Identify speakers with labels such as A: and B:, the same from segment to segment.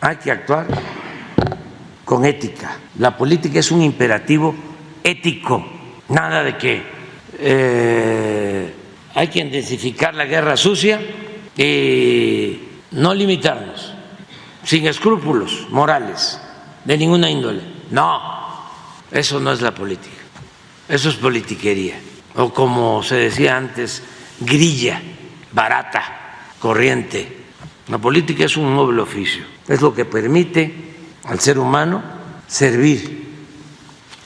A: hay que actuar con ética. La política es un imperativo ético, nada de que hay que intensificar la guerra sucia y no limitarnos, sin escrúpulos morales de ninguna índole. No, eso no es la política, eso es politiquería, o como se decía antes, grilla barata, corriente. La política es un noble oficio, es lo que permite al ser humano servir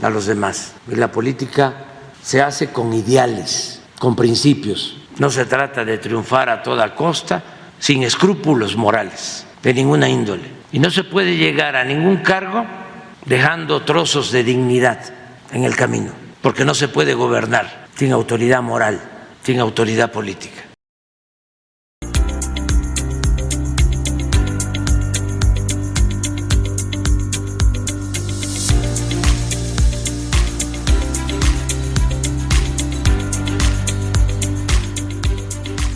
A: a los demás. Y la política se hace con ideales, con principios. No se trata de triunfar a toda costa, sin escrúpulos morales de ninguna índole. Y no se puede llegar a ningún cargo dejando trozos de dignidad en el camino, porque no se puede gobernar sin autoridad moral, sin autoridad política.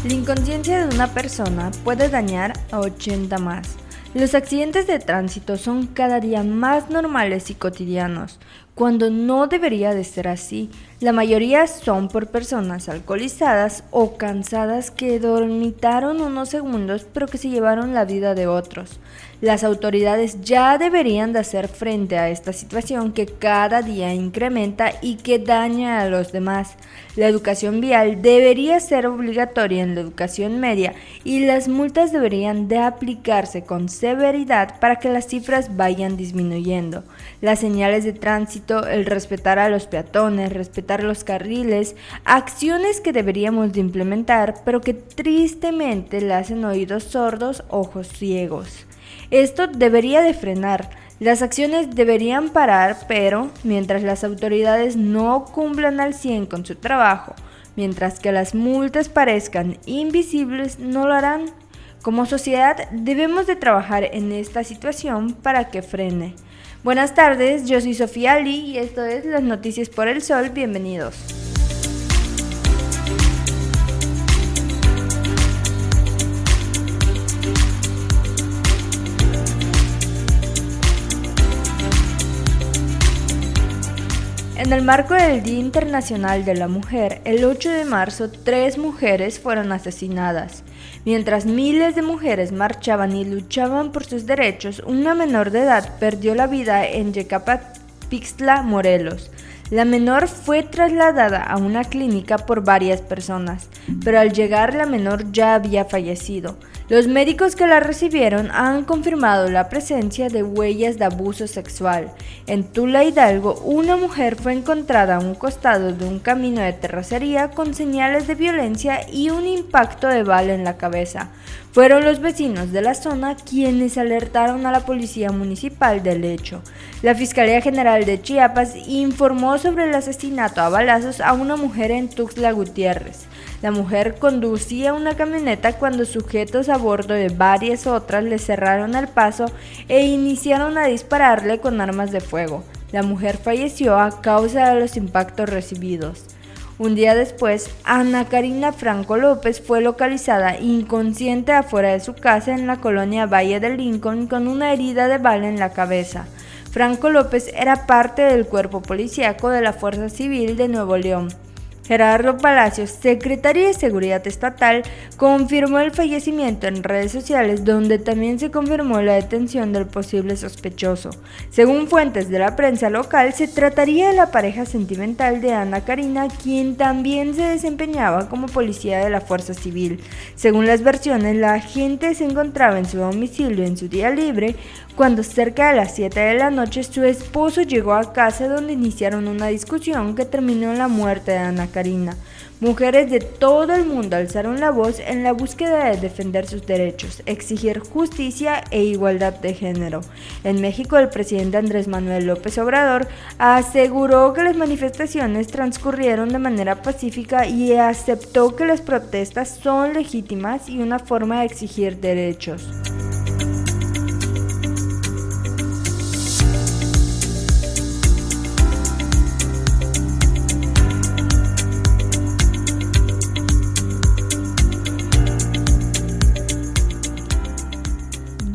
B: La inconsciencia de una persona puede dañar a 80 más. Los accidentes de tránsito son cada día más normales y cotidianos, cuando no debería de ser así. La mayoría son por personas alcoholizadas o cansadas que dormitaron unos segundos pero que se llevaron la vida de otros. Las autoridades ya deberían de hacer frente a esta situación que cada día incrementa y que daña a los demás. La educación vial debería ser obligatoria en la educación media y las multas deberían de aplicarse con severidad para que las cifras vayan disminuyendo. Las señales de tránsito, el respetar a los peatones, respetar los carriles, acciones que deberíamos de implementar, pero que tristemente le hacen oídos sordos, ojos ciegos. Esto debería de frenar. Las acciones deberían parar, pero mientras las autoridades no cumplan al 100 con su trabajo, mientras que las multas parezcan invisibles, no lo harán. Como sociedad debemos de trabajar en esta situación para que frene. Buenas tardes, yo soy Sofía Ali y esto es Las Noticias por el Sol. Bienvenidos. En el marco del Día Internacional de la Mujer, el 8 de marzo, 3 mujeres fueron asesinadas. Mientras miles de mujeres marchaban y luchaban por sus derechos, una menor de edad perdió la vida en Yecapixtla, Morelos. La menor fue trasladada a una clínica por varias personas, pero al llegar la menor ya había fallecido. Los médicos que la recibieron han confirmado la presencia de huellas de abuso sexual. En Tula, Hidalgo, una mujer fue encontrada a un costado de un camino de terracería con señales de violencia y un impacto de bala en la cabeza. Fueron los vecinos de la zona quienes alertaron a la policía municipal del hecho. La Fiscalía General de Chiapas informó sobre el asesinato a balazos a una mujer en Tuxtla Gutiérrez. La mujer conducía una camioneta cuando sujetos a bordo de varias otras le cerraron el paso e iniciaron a dispararle con armas de fuego. La mujer falleció a causa de los impactos recibidos. Un día después, Ana Karina Franco López fue localizada inconsciente afuera de su casa en la colonia Valle de Lincoln con una herida de bala en la cabeza. Franco López era parte del cuerpo policíaco de la Fuerza Civil de Nuevo León. Gerardo Palacios, secretario de Seguridad Estatal, confirmó el fallecimiento en redes sociales, donde también se confirmó la detención del posible sospechoso. Según fuentes de la prensa local, se trataría de la pareja sentimental de Ana Karina, quien también se desempeñaba como policía de la Fuerza Civil. Según las versiones, la agente se encontraba en su domicilio en su día libre, cuando cerca de las 7 de la noche su esposo llegó a casa donde iniciaron una discusión que terminó en la muerte de Ana Karina. Mujeres de todo el mundo alzaron la voz en la búsqueda de defender sus derechos, exigir justicia e igualdad de género. En México, el presidente Andrés Manuel López Obrador aseguró que las manifestaciones transcurrieron de manera pacífica y aceptó que las protestas son legítimas y una forma de exigir derechos.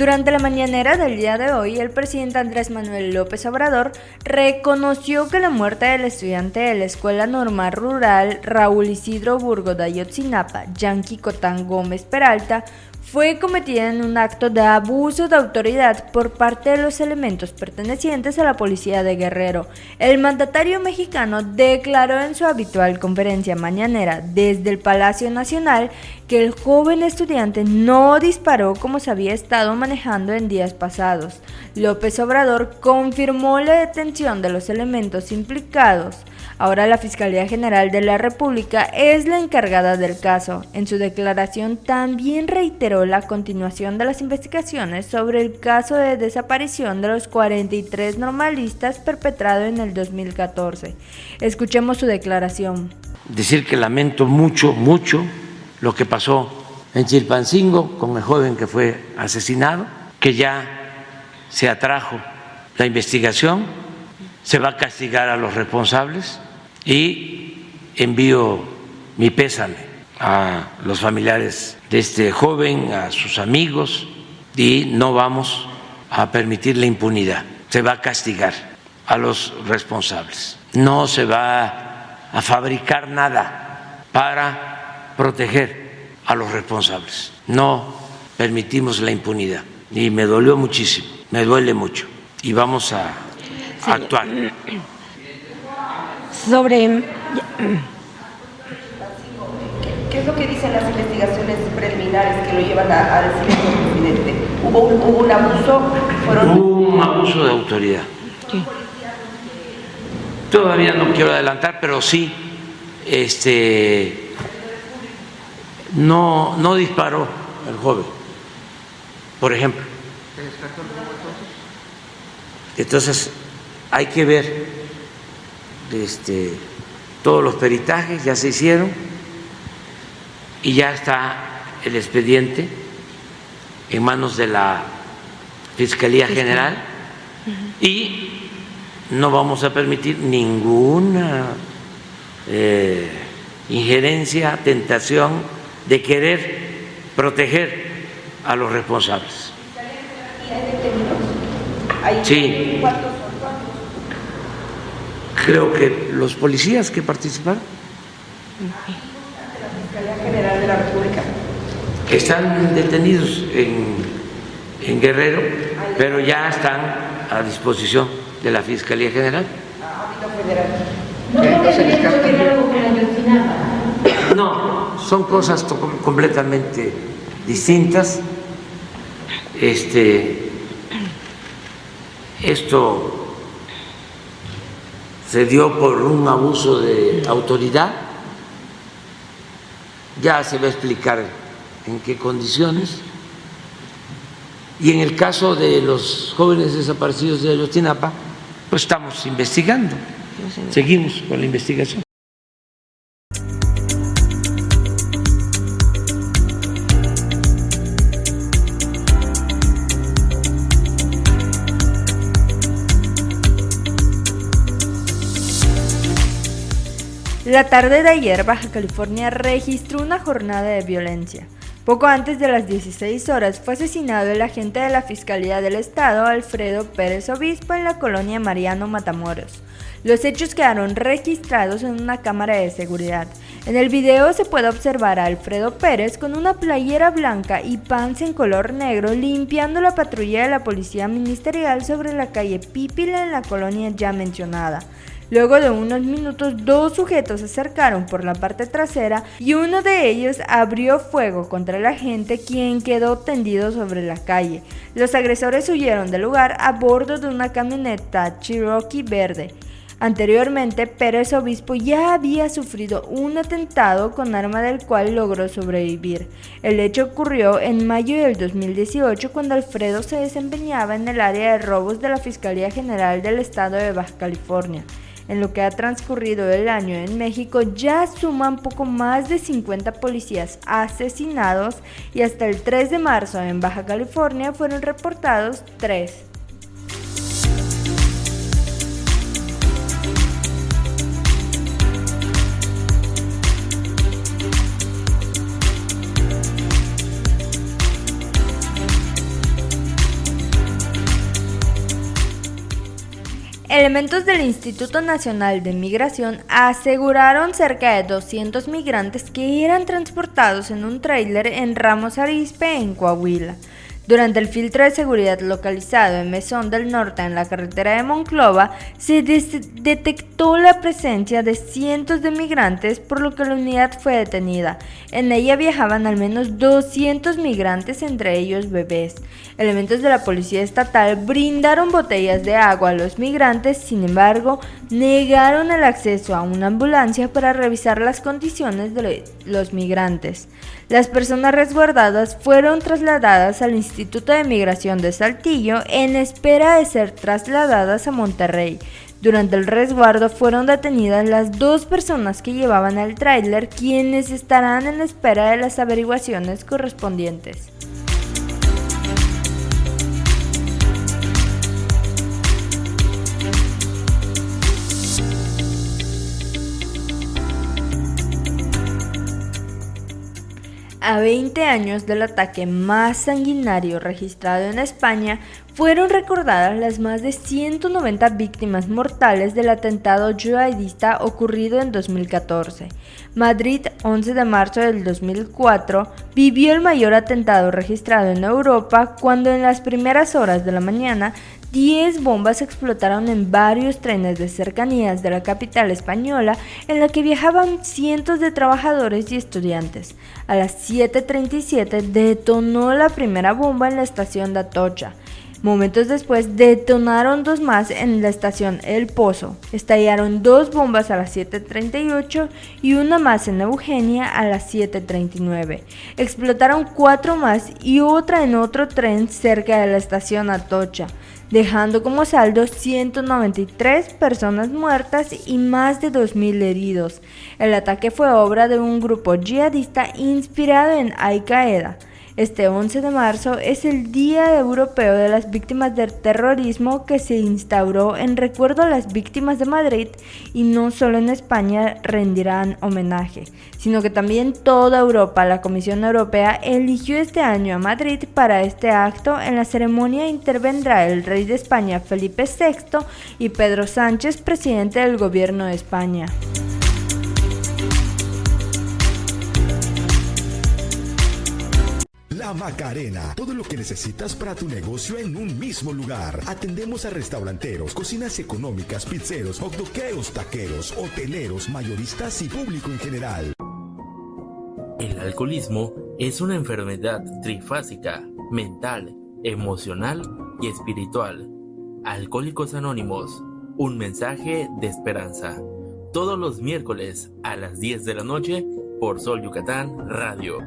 B: Durante la mañanera del día de hoy, el presidente Andrés Manuel López Obrador reconoció que la muerte del estudiante de la Escuela Normal Rural Raúl Isidro Burgo de Ayotzinapa, Yanqui Cotán Gómez Peralta, fue cometida en un acto de abuso de autoridad por parte de los elementos pertenecientes a la policía de Guerrero. El mandatario mexicano declaró en su habitual conferencia mañanera desde el Palacio Nacional que el joven estudiante no disparó como se había estado manejando en días pasados. López Obrador confirmó la detención de los elementos implicados. Ahora la Fiscalía General de la República es la encargada del caso. En su declaración también reiteró la continuación de las investigaciones sobre el caso de desaparición de los 43 normalistas perpetrado en el 2014. Escuchemos su declaración.
A: Decir que lamento mucho lo que pasó en Chilpancingo con el joven que fue asesinado, que ya se atrajo la investigación, se va a castigar a los responsables y envío mi pésame a los familiares de este joven, a sus amigos, y no vamos a permitir la impunidad. Se va a castigar a los responsables. No se va a fabricar nada para proteger a los responsables. No permitimos la impunidad. Y me dolió muchísimo, me duele mucho. Y vamos a actuar.
C: Sobre...
D: ¿Qué es lo que dicen las investigaciones preliminares que lo llevan a decir el presidente? ¿Hubo un abuso?
A: Hubo un abuso de autoridad.
C: Sí.
A: Todavía no quiero adelantar, pero sí, no disparó el joven, por ejemplo. Entonces hay que ver todos los peritajes, ya se hicieron y ya está el expediente en manos de la Fiscalía General y no vamos a permitir ninguna injerencia, tentación de querer proteger a los responsables. Sí. Creo que los policías que participaron.
D: La Fiscalía General de la República.
A: Están detenidos en Guerrero, pero ya están a disposición de la Fiscalía General. No, son cosas completamente distintas. Esto se dio por un abuso de autoridad, ya se va a explicar en qué condiciones, y en el caso de los jóvenes desaparecidos de Ayotzinapa, pues estamos investigando, seguimos con la investigación.
B: La tarde de ayer, Baja California registró una jornada de violencia. Poco antes de las 16 horas fue asesinado el agente de la Fiscalía del Estado, Alfredo Pérez Obispo, en la colonia Mariano Matamoros. Los hechos quedaron registrados en una cámara de seguridad. En el video se puede observar a Alfredo Pérez con una playera blanca y pants en color negro limpiando la patrulla de la policía ministerial sobre la calle Pípila en la colonia ya mencionada. Luego de unos minutos, dos sujetos se acercaron por la parte trasera y uno de ellos abrió fuego contra el agente, quien quedó tendido sobre la calle. Los agresores huyeron del lugar a bordo de una camioneta Cherokee verde. Anteriormente, Pérez Obispo ya había sufrido un atentado con arma del cual logró sobrevivir. El hecho ocurrió en mayo del 2018, cuando Alfredo se desempeñaba en el área de robos de la Fiscalía General del Estado de Baja California. En lo que ha transcurrido el año en México, ya suman poco más de 50 policías asesinados y hasta el 3 de marzo en Baja California fueron reportados 3. Elementos del Instituto Nacional de Migración aseguraron cerca de 200 migrantes que eran transportados en un tráiler en Ramos Arizpe, en Coahuila. Durante el filtro de seguridad localizado en Mesón del Norte, en la carretera de Monclova, se detectó la presencia de cientos de migrantes, por lo que la unidad fue detenida. En ella viajaban al menos 200 migrantes, entre ellos bebés. Elementos de la policía estatal brindaron botellas de agua a los migrantes, sin embargo, negaron el acceso a una ambulancia para revisar las condiciones de los migrantes. Las personas resguardadas fueron trasladadas al Instituto de Migración de Saltillo en espera de ser trasladadas a Monterrey. Durante el resguardo fueron detenidas las 2 personas que llevaban el tráiler, quienes estarán en espera de las averiguaciones correspondientes. A 20 años del ataque más sanguinario registrado en España, fueron recordadas las más de 190 víctimas mortales del atentado yihadista ocurrido en 2014. Madrid, 11 de marzo del 2004, vivió el mayor atentado registrado en Europa cuando en las primeras horas de la mañana 10 bombas explotaron en varios trenes de cercanías de la capital española, en la que viajaban cientos de trabajadores y estudiantes. A las 7:37 detonó la primera bomba en la estación de Atocha. Momentos después detonaron 2 más en la estación El Pozo. Estallaron 2 bombas a las 7:38 y una más en Eugenia a las 7:39. Explotaron 4 más y otra en otro tren cerca de la estación Atocha, dejando como saldo 193 personas muertas y más de 2.000 heridos. El ataque fue obra de un grupo yihadista inspirado en Al-Qaeda. Este 11 de marzo es el Día Europeo de las Víctimas del Terrorismo, que se instauró en recuerdo a las víctimas de Madrid, y no solo en España rendirán homenaje, sino que también toda Europa. La Comisión Europea eligió este año a Madrid para este acto. En la ceremonia intervendrá el rey de España Felipe VI y Pedro Sánchez, presidente del gobierno de España.
C: La Macarena, todo lo que necesitas para tu negocio en un mismo lugar. Atendemos a restauranteros, cocinas económicas, pizzeros, hotdoqueros, taqueros, hoteleros, mayoristas y público en general.
E: El alcoholismo es una enfermedad trifásica, mental, emocional y espiritual. Alcohólicos Anónimos, un mensaje de esperanza. Todos los miércoles a las 10 de la noche por Sol Yucatán Radio.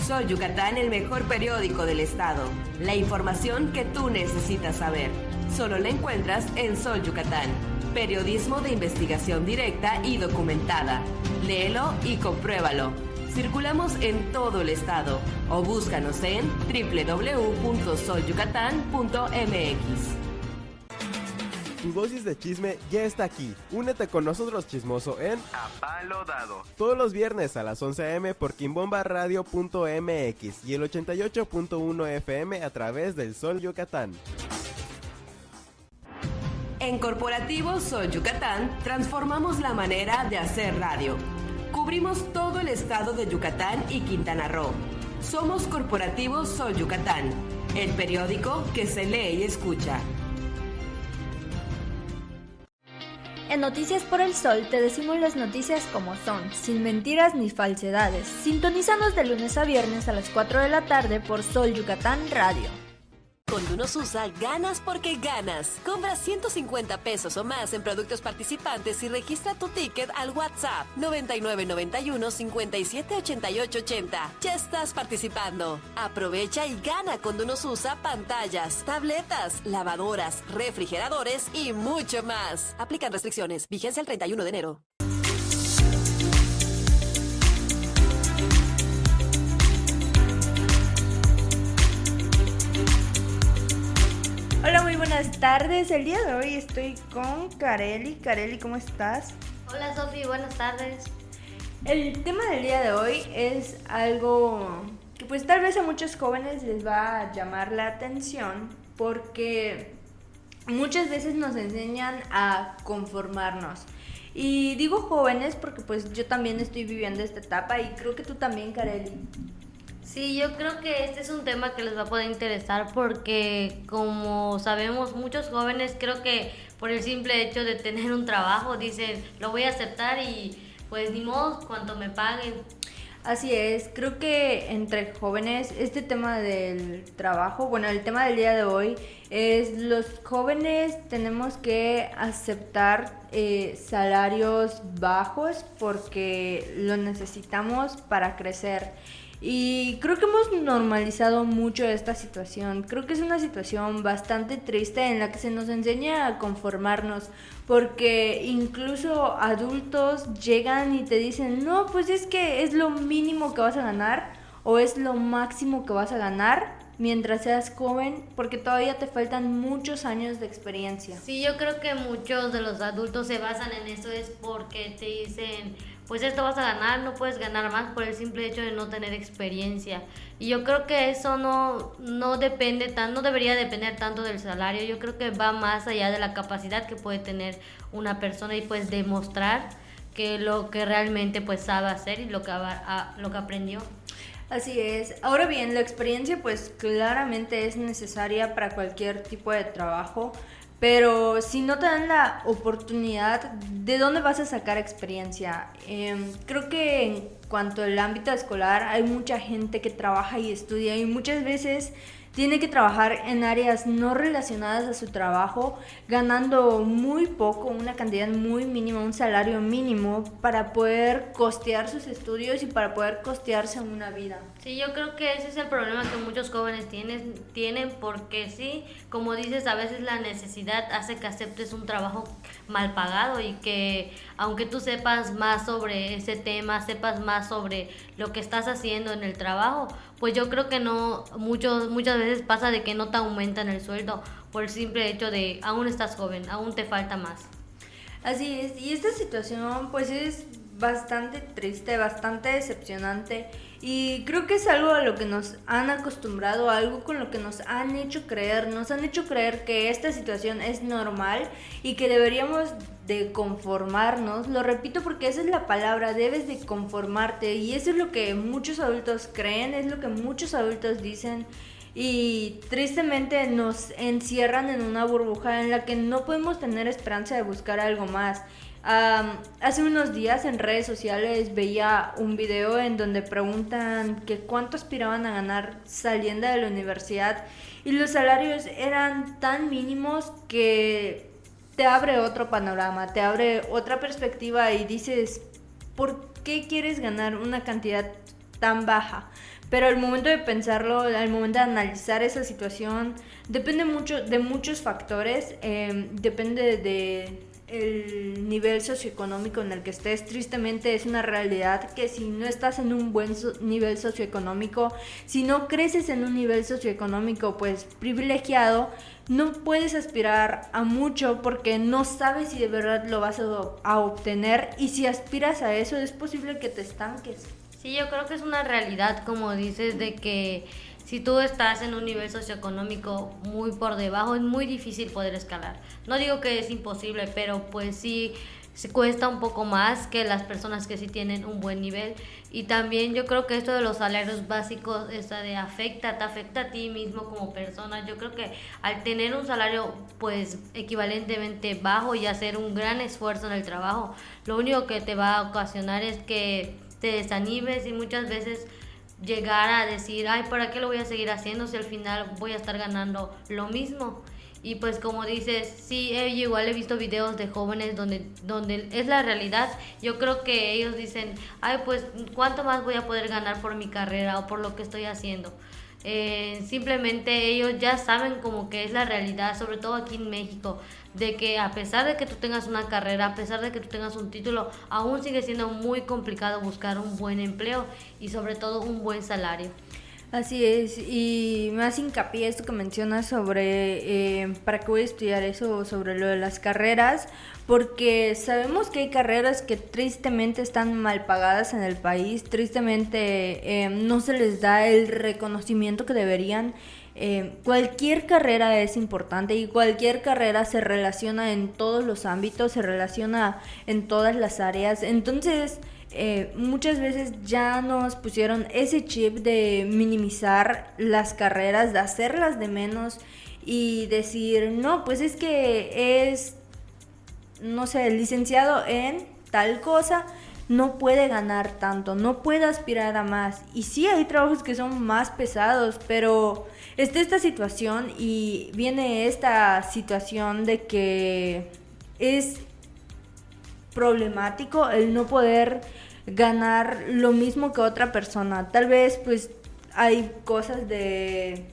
F: Sol Yucatán, el mejor periódico del estado. La información que tú necesitas saber. Solo la encuentras en Sol Yucatán. Periodismo de investigación directa y documentada. Léelo y compruébalo. Circulamos en todo el estado o búscanos en www.solyucatán.mx.
G: Tu dosis de chisme ya está aquí. Únete con nosotros, chismoso, en A Palo Dado. Todos los viernes a las 11 a.m. por quimbombaradio.mx y el 88.1 FM a través del Sol Yucatán.
F: En Corporativo Sol Yucatán transformamos la manera de hacer radio. Cubrimos todo el estado de Yucatán y Quintana Roo. Somos Corporativo Sol Yucatán, el periódico que se lee y escucha.
B: En Noticias por el Sol te decimos las noticias como son, sin mentiras ni falsedades. Sintonízanos de lunes a viernes a las 4 de la tarde por Sol Yucatán Radio.
H: Con Dunosusa ganas porque ganas. Compra 150 pesos o más en productos participantes y registra tu ticket al WhatsApp 9991 57 88 80. Ya estás participando. Aprovecha y gana con Dunosusa pantallas, tabletas, lavadoras, refrigeradores y mucho más. Aplican restricciones. Vigencia el 31 de enero.
B: Hola, muy buenas tardes. El día de hoy estoy con Kareli. Kareli, ¿cómo estás?
I: Hola Sofi, buenas tardes.
B: El tema del día de hoy es algo que pues tal vez a muchos jóvenes les va a llamar la atención, porque muchas veces nos enseñan a conformarnos. Y digo jóvenes porque pues yo también estoy viviendo esta etapa y creo que tú también, Kareli.
I: Sí, yo creo que este es un tema que les va a poder interesar porque, como sabemos, muchos jóvenes creo que por el simple hecho de tener un trabajo dicen, lo voy a aceptar y pues ni modo, cuanto me paguen.
B: Así es, creo que entre jóvenes este tema del trabajo, bueno, el tema del día de hoy es los jóvenes tenemos que aceptar salarios bajos porque lo necesitamos para crecer. Y creo que hemos normalizado mucho esta situación. Creo que es una situación bastante triste en la que se nos enseña a conformarnos, porque incluso adultos llegan y te dicen, no, pues es que es lo mínimo que vas a ganar o es lo máximo que vas a ganar mientras seas joven, porque todavía te faltan muchos años de experiencia.
I: Sí, yo creo que muchos de los adultos se basan en eso, es porque te dicen, pues esto vas a ganar, no puedes ganar más por el simple hecho de no tener experiencia. Y yo creo que eso no debería depender tanto del salario. Yo creo que va más allá de la capacidad que puede tener una persona y pues demostrar que lo que realmente pues sabe hacer y lo que aprendió.
B: Así es. Ahora bien, la experiencia pues claramente es necesaria para cualquier tipo de trabajo, pero si no te dan la oportunidad, ¿de dónde vas a sacar experiencia? Creo que en cuanto al ámbito escolar hay mucha gente que trabaja y estudia y muchas veces tiene que trabajar en áreas no relacionadas a su trabajo, ganando muy poco, una cantidad muy mínima, un salario mínimo para poder costear sus estudios y para poder costearse una vida.
I: Sí, yo creo que ese es el problema que muchos jóvenes tienen porque sí, como dices, a veces la necesidad hace que aceptes un trabajo mal pagado y que aunque tú sepas más sobre ese tema, sepas más sobre lo que estás haciendo en el trabajo, pues yo creo que muchas veces pasa de que no te aumentan el sueldo por el simple hecho de aún estás joven, aún te falta más.
B: Así es, y esta situación pues es bastante triste, bastante decepcionante y creo que es algo a lo que nos han acostumbrado, algo con lo que nos han hecho creer que esta situación es normal y que deberíamos de conformarnos. Lo repito porque esa es la palabra, debes de conformarte y eso es lo que muchos adultos creen, es lo que muchos adultos dicen y tristemente nos encierran en una burbuja en la que no podemos tener esperanza de buscar algo más. Hace unos días en redes sociales veía un video en donde preguntan que cuánto aspiraban a ganar saliendo de la universidad y los salarios eran tan mínimos que te abre otro panorama, te abre otra perspectiva y dices, ¿por qué quieres ganar una cantidad tan baja? Pero al momento de pensarlo, al momento de analizar esa situación, depende mucho de muchos factores, depende de el nivel socioeconómico en el que estés. Tristemente es una realidad que si no estás en un buen nivel socioeconómico, si no creces en un nivel socioeconómico pues privilegiado, no puedes aspirar a mucho porque no sabes si de verdad lo vas a obtener y si aspiras a eso es posible que te estanques.
I: Sí, yo creo que es una realidad, como dices, de que si tú estás en un nivel socioeconómico muy por debajo, es muy difícil poder escalar. No digo que es imposible, pero pues sí se cuesta un poco más que las personas que sí tienen un buen nivel. Y también yo creo que esto de los salarios básicos te afecta a ti mismo como persona. Yo creo que al tener un salario pues equivalentemente bajo y hacer un gran esfuerzo en el trabajo, lo único que te va a ocasionar es que te desanimes y muchas veces llegar a decir, ay, ¿para qué lo voy a seguir haciendo si al final voy a estar ganando lo mismo? Y pues como dices, sí, yo igual he visto videos de jóvenes donde es la realidad. Yo creo que ellos dicen, ay, pues ¿cuánto más voy a poder ganar por mi carrera o por lo que estoy haciendo? Simplemente ellos ya saben como que es la realidad, sobre todo aquí en México, de que a pesar de que tú tengas una carrera, a pesar de que tú tengas un título, aún sigue siendo muy complicado buscar un buen empleo y sobre todo un buen salario.
B: Así es, y más hincapié esto que mencionas sobre para qué voy a estudiar eso, sobre lo de las carreras, porque sabemos que hay carreras que tristemente están mal pagadas en el país, tristemente no se les da el reconocimiento que deberían. Cualquier carrera es importante y cualquier carrera se relaciona en todos los ámbitos, se relaciona en todas las áreas. Entonces, muchas veces ya nos pusieron ese chip de minimizar las carreras, de hacerlas de menos y decir, no, pues es que es, no sé, licenciado en tal cosa, no puede ganar tanto, no puede aspirar a más. Y sí, hay trabajos que son más pesados, pero está esta situación y viene esta situación de que es problemático el no poder ganar lo mismo que otra persona. Tal vez pues hay cosas de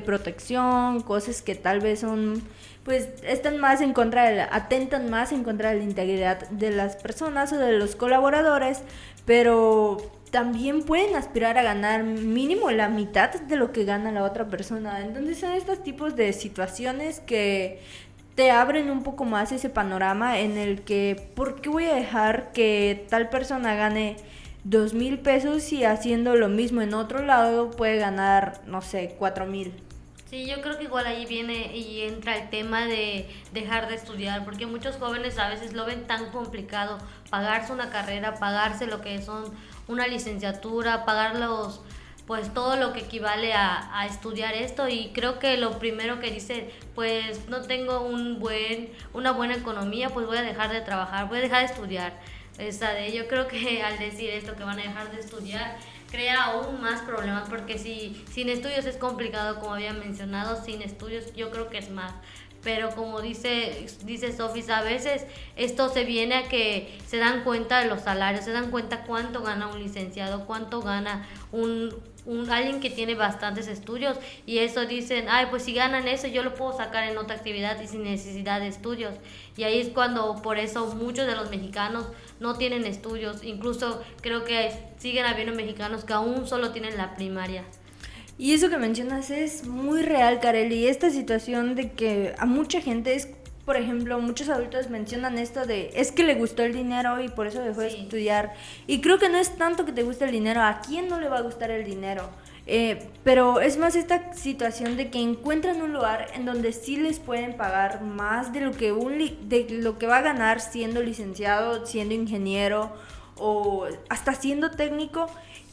B: protección, cosas que tal vez son, pues están más en contra atentan más en contra de la integridad de las personas o de los colaboradores, pero también pueden aspirar a ganar mínimo la mitad de lo que gana la otra persona. Entonces son estos tipos de situaciones que te abren un poco más ese panorama en el que, ¿por qué voy a dejar que tal persona gane 2,000 pesos y haciendo lo mismo en otro lado puede ganar, no sé, 4,000?
I: Sí, yo creo que igual ahí viene y entra el tema de dejar de estudiar, porque muchos jóvenes a veces lo ven tan complicado pagarse una carrera, pagarse lo que son una licenciatura, pagar pues todo lo que equivale a estudiar esto, y creo que lo primero que dice, pues no tengo una buena economía, pues voy a dejar de trabajar, voy a dejar de estudiar. Yo creo que al decir esto, que van a dejar de estudiar, crea aún más problemas, porque si sin estudios es complicado, como había mencionado, sin estudios yo creo que es más. Pero como dice Sofis, a veces esto se viene a que se dan cuenta de los salarios, se dan cuenta cuánto gana un licenciado, cuánto gana alguien que tiene bastantes estudios, y eso dicen, ay, pues si ganan eso yo lo puedo sacar en otra actividad y sin necesidad de estudios. Y ahí es cuando por eso muchos de los mexicanos no tienen estudios, incluso creo que siguen habiendo mexicanos que aún solo tienen la primaria.
B: Y eso que mencionas es muy real, Kareli, esta situación de que a mucha gente es, por ejemplo, muchos adultos mencionan esto de, es que le gustó el dinero y por eso dejó de estudiar. Y creo que no es tanto que te guste el dinero, ¿a quién no le va a gustar el dinero? Pero es más esta situación de que encuentran un lugar en donde sí les pueden pagar más de lo que va a ganar siendo licenciado, siendo ingeniero o hasta siendo técnico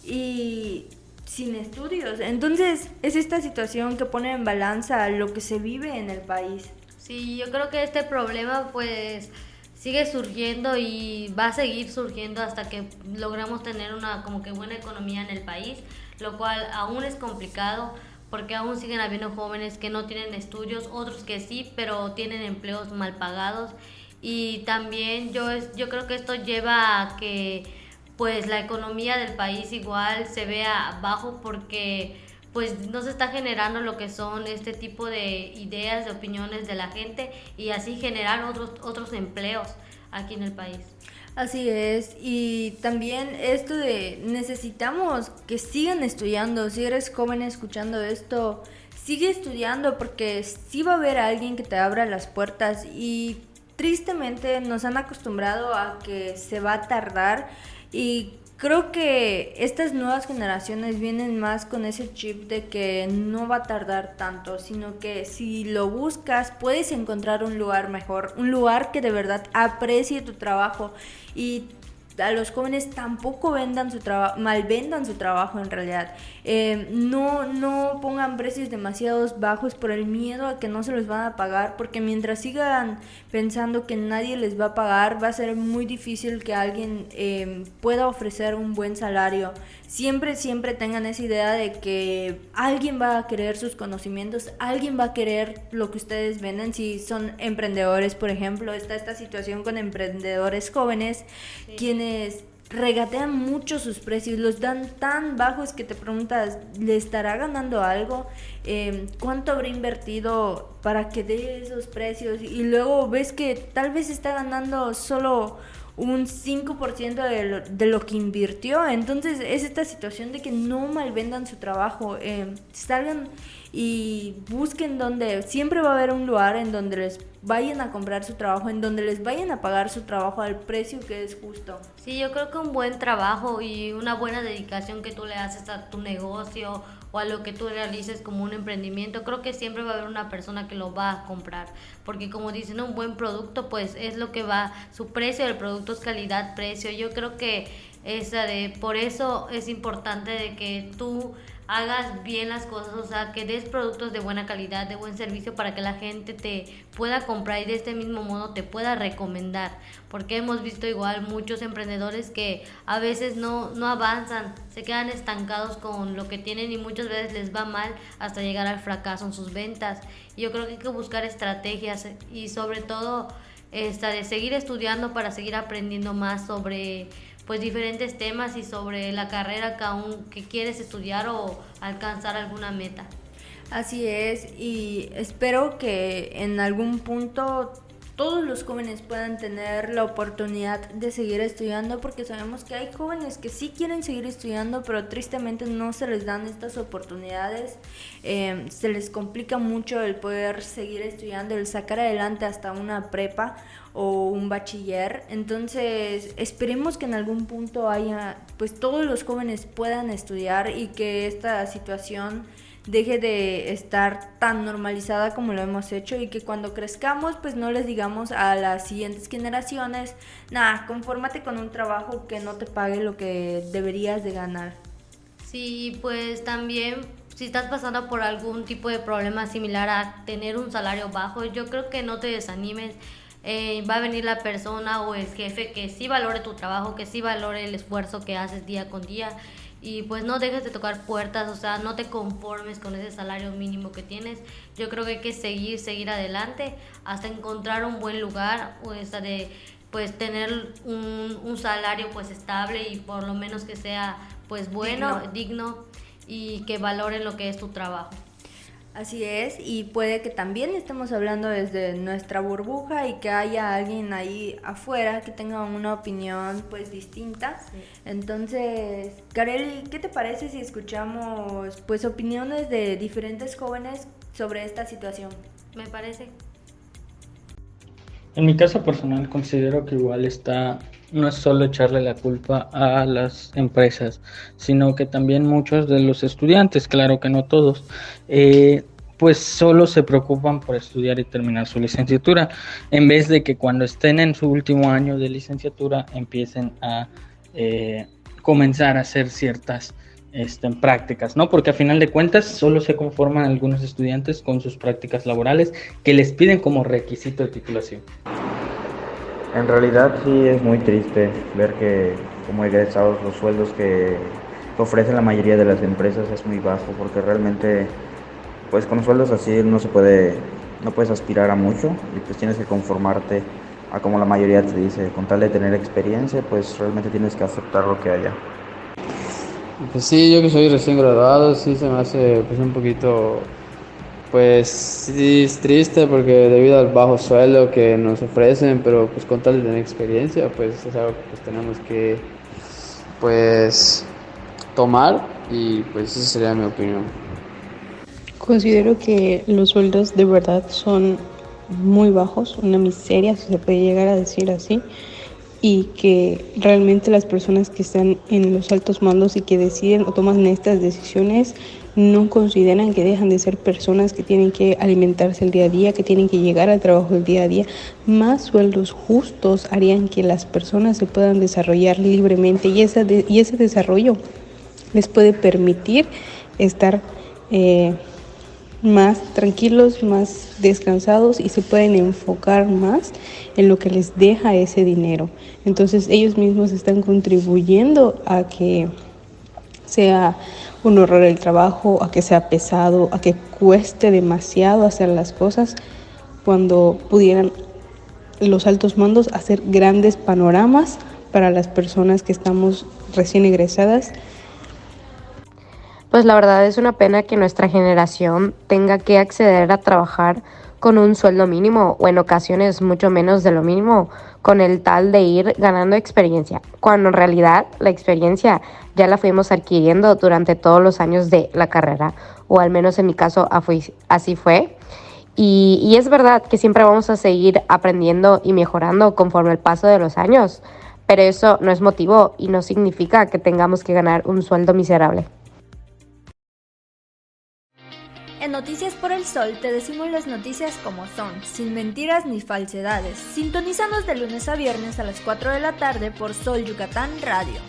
B: y sin estudios. Entonces es esta situación que pone en balanza lo que se vive en el país.
I: Sí, yo creo que este problema pues sigue surgiendo y va a seguir surgiendo hasta que logramos tener una como que buena economía en el país, lo cual aún es complicado porque aún siguen habiendo jóvenes que no tienen estudios, otros que sí, pero tienen empleos mal pagados. Y también yo creo que esto lleva a que pues la economía del país igual se vea bajo, porque pues no se está generando lo que son este tipo de ideas, de opiniones de la gente, y así generar otros empleos aquí en el país.
B: Así es, y también esto de necesitamos que sigan estudiando. Si eres joven escuchando esto, sigue estudiando, porque sí va a haber alguien que te abra las puertas, y tristemente nos han acostumbrado a que se va a tardar, y creo que estas nuevas generaciones vienen más con ese chip de que no va a tardar tanto, sino que si lo buscas puedes encontrar un lugar mejor, un lugar que de verdad aprecie tu trabajo. Y a los jóvenes tampoco malvendan su trabajo en realidad. No pongan precios demasiado bajos por el miedo a que no se los van a pagar, porque mientras sigan pensando que nadie les va a pagar, va a ser muy difícil que alguien pueda ofrecer un buen salario. Siempre tengan esa idea de que alguien va a querer sus conocimientos, alguien va a querer lo que ustedes venden. Si son emprendedores, por ejemplo, está esta situación con emprendedores jóvenes, quienes regatean mucho sus precios, los dan tan bajos que te preguntas, ¿le estará ganando algo? ¿Cuánto habrá invertido para que dé esos precios? Y luego ves que tal vez está ganando solo un 5% de lo que invirtió. Entonces es esta situación de que no malvendan su trabajo, salgan y busquen donde siempre va a haber un lugar en donde les vayan a comprar su trabajo, en donde les vayan a pagar su trabajo al precio que es justo.
I: Sí, yo creo que un buen trabajo y una buena dedicación que tú le haces a tu negocio o a lo que tú realices como un emprendimiento, creo que siempre va a haber una persona que lo va a comprar, porque como dicen, un buen producto pues es lo que va, su precio del producto es calidad-precio. Yo creo que por eso es importante de que tú hagas bien las cosas, o sea, que des productos de buena calidad, de buen servicio, para que la gente te pueda comprar y de este mismo modo te pueda recomendar, porque hemos visto igual muchos emprendedores que a veces no avanzan, se quedan estancados con lo que tienen y muchas veces les va mal hasta llegar al fracaso en sus ventas. Y yo creo que hay que buscar estrategias y sobre todo de seguir estudiando para seguir aprendiendo más sobre pues diferentes temas y sobre la carrera que quieres estudiar o alcanzar alguna meta.
B: Así es, y espero que en algún punto todos los jóvenes puedan tener la oportunidad de seguir estudiando, porque sabemos que hay jóvenes que sí quieren seguir estudiando, pero tristemente no se les dan estas oportunidades. Se les complica mucho el poder seguir estudiando, el sacar adelante hasta una prepa o un bachiller. Entonces esperemos que en algún punto pues todos los jóvenes puedan estudiar y que esta situación deje de estar tan normalizada como lo hemos hecho, y que cuando crezcamos pues no les digamos a las siguientes generaciones, confórmate con un trabajo que no te pague lo que deberías de ganar.
I: Sí, pues también si estás pasando por algún tipo de problema similar a tener un salario bajo, yo creo que no te desanimes. Va a venir la persona o el jefe que sí valore tu trabajo, que sí valore el esfuerzo que haces día con día, y pues no dejes de tocar puertas, o sea, no te conformes con ese salario mínimo que tienes. Yo creo que hay que seguir adelante hasta encontrar un buen lugar, o pues tener un salario pues estable y por lo menos que sea pues bueno, digno y que valore lo que es tu trabajo.
B: Así es, y puede que también estemos hablando desde nuestra burbuja y que haya alguien ahí afuera que tenga una opinión pues distinta. Sí. Entonces, Kareli, ¿qué te parece si escuchamos pues opiniones de diferentes jóvenes sobre esta situación?
I: Me parece.
J: En mi caso personal considero que igual no es solo echarle la culpa a las empresas, sino que también muchos de los estudiantes, claro que no todos, pues solo se preocupan por estudiar y terminar su licenciatura, en vez de que cuando estén en su último año de licenciatura empiecen a comenzar a hacer ciertas prácticas, ¿no? Porque a final de cuentas solo se conforman algunos estudiantes con sus prácticas laborales que les piden como requisito de titulación.
K: En realidad sí es muy triste ver que como egresados los sueldos que ofrecen la mayoría de las empresas es muy bajo, porque realmente pues con sueldos así no puedes aspirar a mucho y pues tienes que conformarte a como la mayoría te dice, con tal de tener experiencia pues realmente tienes que aceptar lo que haya.
L: Pues sí, yo que soy recién graduado, sí se me hace pues un poquito, pues sí es triste porque debido al bajo sueldo que nos ofrecen, pero pues con tal de tener experiencia, pues es algo que pues tenemos que pues tomar, y pues esa sería mi opinión.
M: Considero que los sueldos de verdad son muy bajos, una miseria, si se puede llegar a decir así, y que realmente las personas que están en los altos mandos y que deciden o toman estas decisiones no consideran que dejan de ser personas que tienen que alimentarse el día a día, que tienen que llegar al trabajo el día a día. Más sueldos justos harían que las personas se puedan desarrollar libremente, y ese desarrollo les puede permitir estar más tranquilos, más descansados, y se pueden enfocar más en lo que les deja ese dinero. Entonces ellos mismos están contribuyendo a que sea un horror el trabajo, a que sea pesado, a que cueste demasiado hacer las cosas, cuando pudieran los altos mandos hacer grandes panoramas para las personas que estamos recién egresadas.
N: Pues la verdad es una pena que nuestra generación tenga que acceder a trabajar con un sueldo mínimo, o en ocasiones mucho menos de lo mínimo, con el tal de ir ganando experiencia, cuando en realidad la experiencia ya la fuimos adquiriendo durante todos los años de la carrera, o al menos en mi caso así fue. Y es verdad que siempre vamos a seguir aprendiendo y mejorando conforme el paso de los años, pero eso no es motivo y no significa que tengamos que ganar un sueldo miserable.
B: Noticias por el Sol te decimos las noticias como son, sin mentiras ni falsedades. Sintonízanos de lunes a viernes a las 4 de la tarde por Sol Yucatán Radio.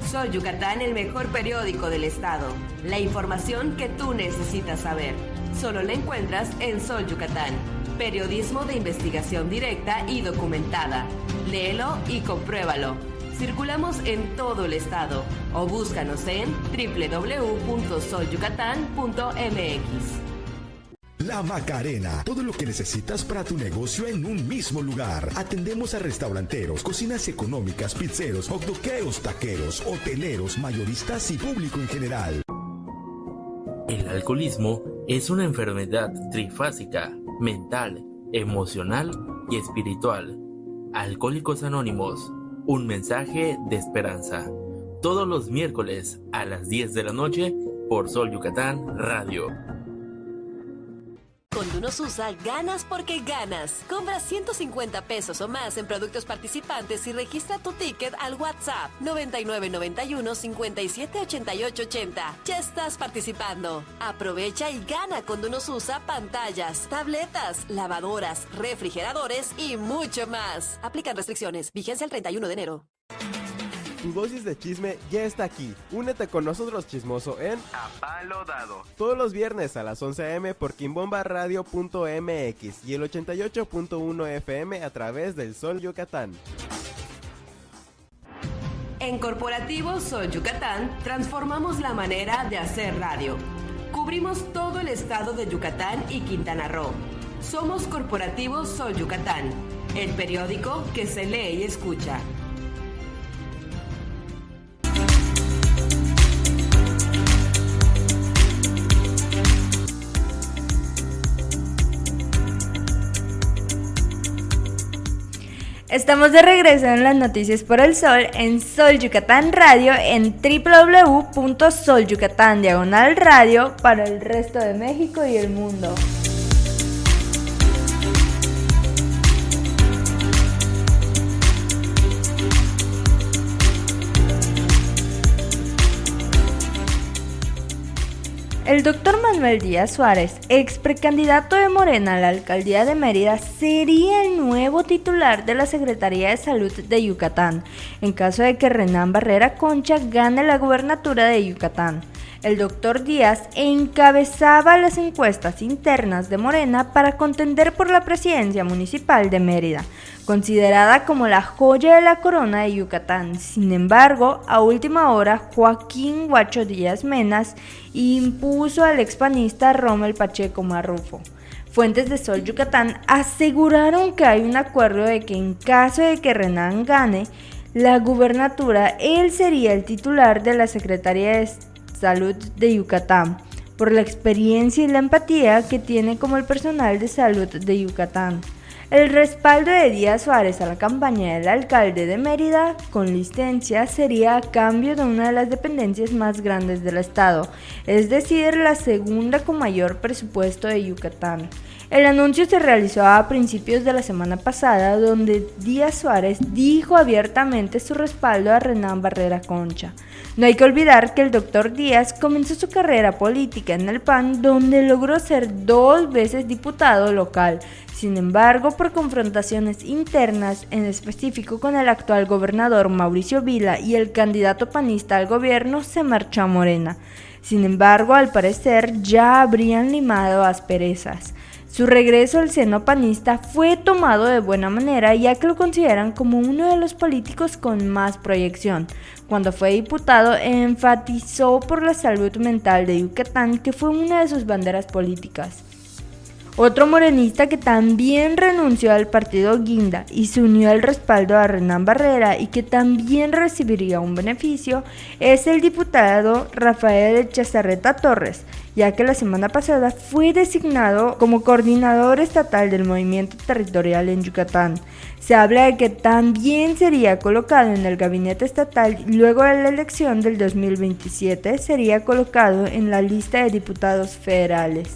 F: Sol Yucatán, el mejor periódico del estado. La información que tú necesitas saber. Solo la encuentras en Sol Yucatán. Periodismo de investigación directa y documentada. Léelo y compruébalo. Circulamos en todo el estado o búscanos en www.solyucatán.mx.
C: La Macarena, todo lo que necesitas para tu negocio en un mismo lugar. Atendemos a restauranteros, cocinas económicas, pizzeros, hotdoqueros, taqueros, hoteleros, mayoristas y público en general.
E: El alcoholismo es una enfermedad trifásica, mental, emocional y espiritual. Alcohólicos Anónimos, un mensaje de esperanza. Todos los miércoles a las 10 de la noche por Sol Yucatán Radio.
H: Con Dunosusa ganas porque ganas. Compra 150 pesos o más en productos participantes y registra tu ticket al WhatsApp 9991 57 88 80. Ya estás participando. Aprovecha y gana con Dunosusa pantallas, tabletas, lavadoras, refrigeradores y mucho más. Aplican restricciones. Vigencia el 31 de enero.
G: Tu dosis de chisme ya está aquí. Únete con nosotros, chismoso, en A Palo Dado. Todos los viernes a las 11 a.m. por quimbombaradio.mx y el 88.1 FM a través del Sol Yucatán.
F: En Corporativo Sol Yucatán transformamos la manera de hacer radio. Cubrimos todo el estado de Yucatán y Quintana Roo. Somos Corporativo Sol Yucatán, el periódico que se lee y escucha.
B: Estamos de regreso en las noticias por el Sol en Sol Yucatán Radio en www.solyucatán/radio para el resto de México y el mundo. El doctor Manuel Díaz Suárez, ex precandidato de Morena a la alcaldía de Mérida, sería el nuevo titular de la Secretaría de Salud de Yucatán, en caso de que Renán Barrera Concha gane la gubernatura de Yucatán. El doctor Díaz encabezaba las encuestas internas de Morena para contender por la presidencia municipal de Mérida, considerada como la joya de la corona de Yucatán. Sin embargo, a última hora, Joaquín Guacho Díaz Menas impuso al expanista Rommel Pacheco Marrufo. Fuentes de Sol Yucatán aseguraron que hay un acuerdo de que en caso de que Renán gane la gubernatura, él sería el titular de la Secretaría de Salud de Yucatán, por la experiencia y la empatía que tiene como el personal de salud de Yucatán. El respaldo de Díaz Suárez a la campaña del alcalde de Mérida con licencia sería a cambio de una de las dependencias más grandes del estado, es decir, la segunda con mayor presupuesto de Yucatán. El anuncio se realizó a principios de la semana pasada, donde Díaz Suárez dijo abiertamente su respaldo a Renán Barrera Concha. No hay que olvidar que el doctor Díaz comenzó su carrera política en el PAN, donde logró ser 2 veces diputado local. Sin embargo, por confrontaciones internas, en específico con el actual gobernador Mauricio Vila y el candidato panista al gobierno, se marchó a Morena. Sin embargo, al parecer ya habrían limado asperezas. Su regreso al seno panista fue tomado de buena manera, ya que lo consideran como uno de los políticos con más proyección. Cuando fue diputado, enfatizó por la salud mental de Yucatán, que fue una de sus banderas políticas. Otro morenista que también renunció al partido Guinda y se unió al respaldo a Renán Barrera y que también recibiría un beneficio es el diputado Rafael Chazarreta Torres, ya que la semana pasada fue designado como coordinador estatal del movimiento territorial en Yucatán. Se habla de que también sería colocado en el gabinete estatal y luego de la elección del 2027 sería colocado en la lista de diputados federales.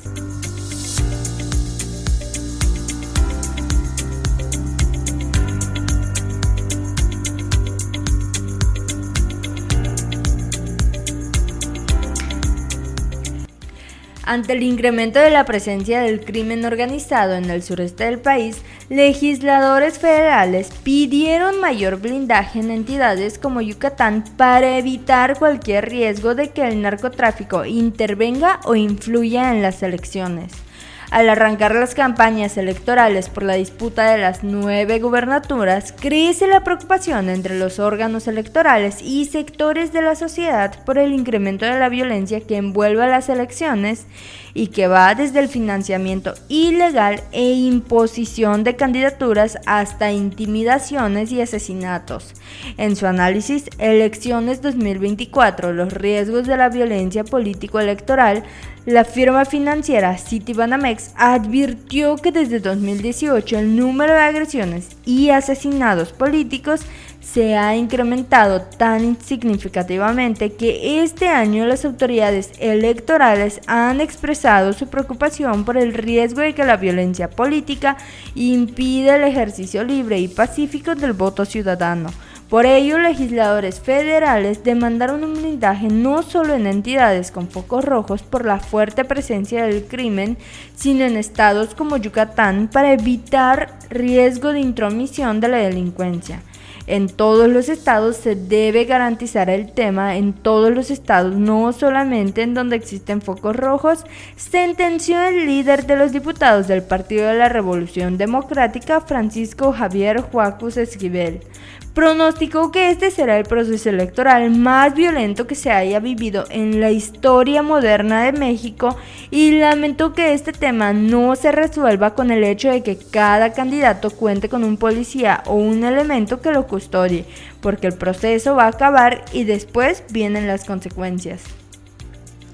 B: Ante el incremento de la presencia del crimen organizado en el sureste del país, legisladores federales pidieron mayor blindaje en entidades como Yucatán para evitar cualquier riesgo de que el narcotráfico intervenga o influya en las elecciones. Al arrancar las campañas electorales por la disputa de las 9 gubernaturas, crece la preocupación entre los órganos electorales y sectores de la sociedad por el incremento de la violencia que envuelve a las elecciones y que va desde el financiamiento ilegal e imposición de candidaturas hasta intimidaciones y asesinatos. En su análisis, Elecciones 2024, los riesgos de la violencia político-electoral, la firma financiera Citibanamex advirtió que desde 2018 el número de agresiones y asesinatos políticos se ha incrementado tan significativamente que este año las autoridades electorales han expresado su preocupación por el riesgo de que la violencia política impida el ejercicio libre y pacífico del voto ciudadano. Por ello, legisladores federales demandaron un blindaje no solo en entidades con focos rojos por la fuerte presencia del crimen, sino en estados como Yucatán para evitar riesgo de intromisión de la delincuencia. En todos los estados se debe garantizar el tema, en todos los estados, no solamente en donde existen focos rojos, sentenció el líder de los diputados del Partido de la Revolución Democrática, Francisco Javier Juárez Esquivel. Pronosticó que este será el proceso electoral más violento que se haya vivido en la historia moderna de México y lamentó que este tema no se resuelva con el hecho de que cada candidato cuente con un policía o un elemento que lo custodie, porque el proceso va a acabar y después vienen las consecuencias.